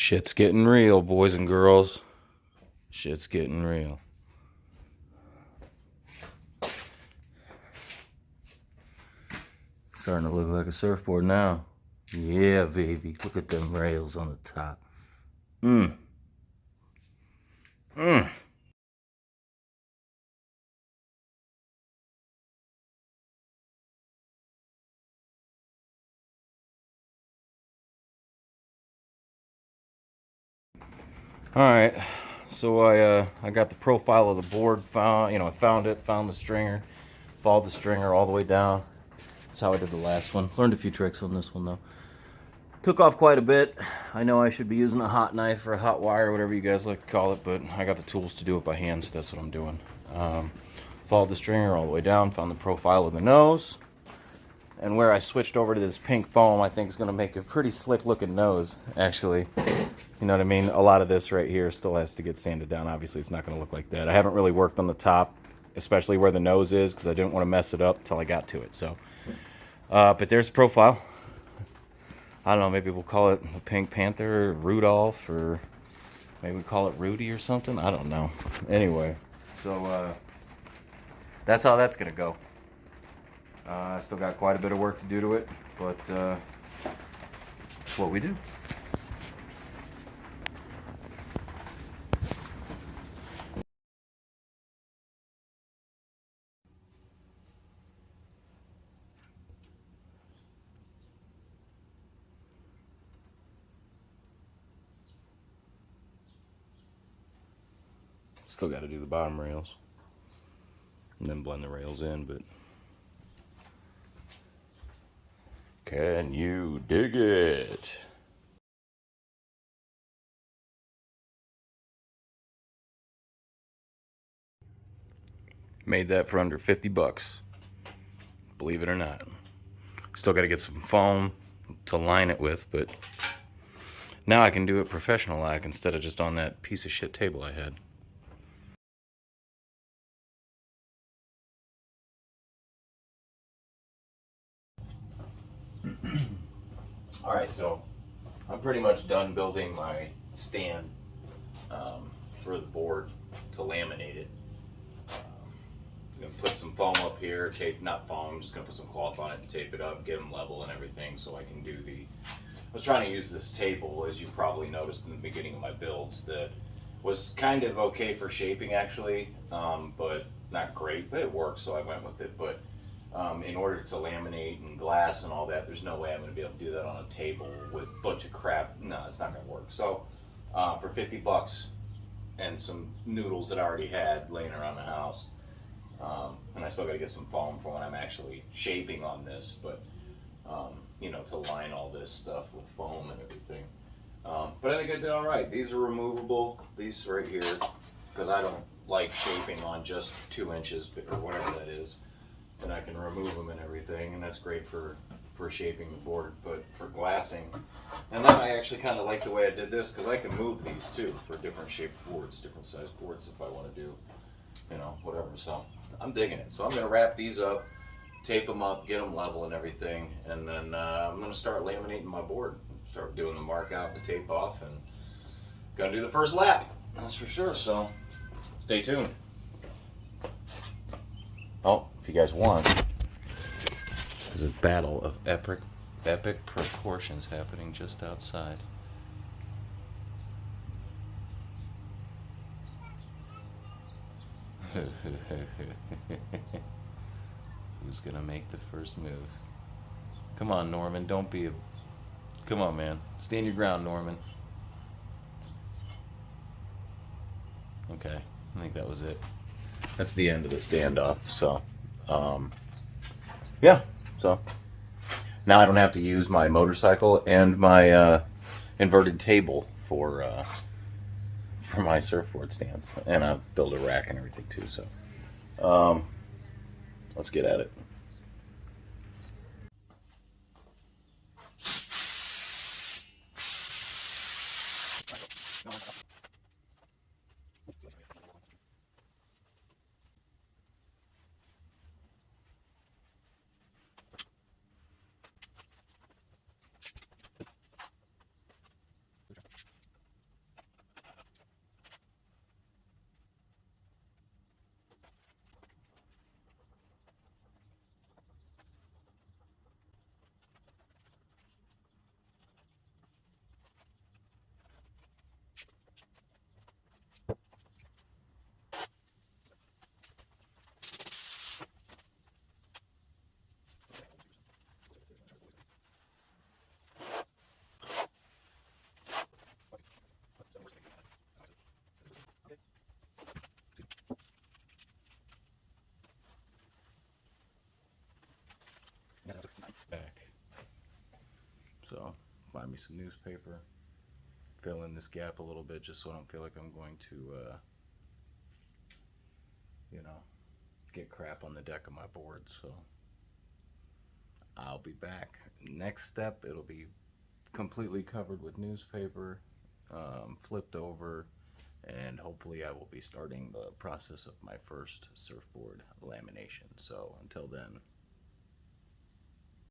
Shit's getting real, boys and girls. Shit's getting real. Starting to look like a surfboard now. Yeah, baby. Look at them rails on the top. Mmm. Mmm. Alright, so I got the profile of the board, I found the stringer, followed the stringer all the way down. That's how I did the last one. Learned a few tricks on this one though. Took off quite a bit. I know I should be using a hot knife or a hot wire, whatever you guys like to call it, but I got the tools to do it by hand, so that's what I'm doing. Followed the stringer all the way down, found the profile of the nose, and where I switched over to this pink foam, I think is going to make a pretty slick looking nose, actually. You know what I mean? A lot of this right here still has to get sanded down. Obviously, it's not going to look like that. I haven't really worked on the top, especially where the nose is, because I didn't want to mess it up until I got to it. So, but there's the profile. I don't know, maybe we'll call it the Pink Panther, or Rudolph, or maybe we call it Rudy or something. I don't know. Anyway, so that's how that's going to go. I still got quite a bit of work to do to it, but it's what we do. Still got to do the bottom rails and then blend the rails in, but can you dig it? Made that for under 50 bucks. Believe it or not. Still got to get some foam to line it with, but now I can do it professional-like instead of just on that piece of shit table I had. Alright, so I'm pretty much done building my stand for the board to laminate it. I'm going to put some foam up here, not foam, I'm just going to put some cloth on it and tape it up, get them level and everything so I can do I was trying to use this table, as you probably noticed in the beginning of my builds, that was kind of okay for shaping actually, but not great, but it worked, so I went with it. But in order to laminate and glass and all that, there's no way I'm going to be able to do that on a table with a bunch of crap. No, it's not going to work. So for 50 bucks and some noodles that I already had laying around the house, and I still got to get some foam for when I'm actually shaping on this, but to line all this stuff with foam and everything. But I think I did all right. These are removable, these right here, because I don't like shaping on just 2 inches or whatever that is. And I can remove them and everything, and that's great for shaping the board. But for glassing, and then I actually kind of like the way I did this, because I can move these too for different shaped boards, different size boards if I want to do, whatever. So I'm digging it. So I'm going to wrap these up, tape them up, get them level and everything, and then I'm going to start laminating my board. Start doing the mark out, the tape off, and gonna do the first lap. That's for sure. So stay tuned. Oh, if you guys want, there's a battle of epic proportions happening just outside. Who's gonna make the first move? Come on, Norman. Don't be a... Come on, man. Stand your ground, Norman. Okay. I think that was it. That's the end of the standoff. So, yeah. So, now I don't have to use my motorcycle and my inverted table for my surfboard stands. And I build a rack and everything too. So, let's get at it. So find me some newspaper, fill in this gap a little bit just so I don't feel like I'm going to, you know, get crap on the deck of my board. So I'll be back. Next step, it'll be completely covered with newspaper, flipped over, and hopefully I will be starting the process of my first surfboard lamination. So until then,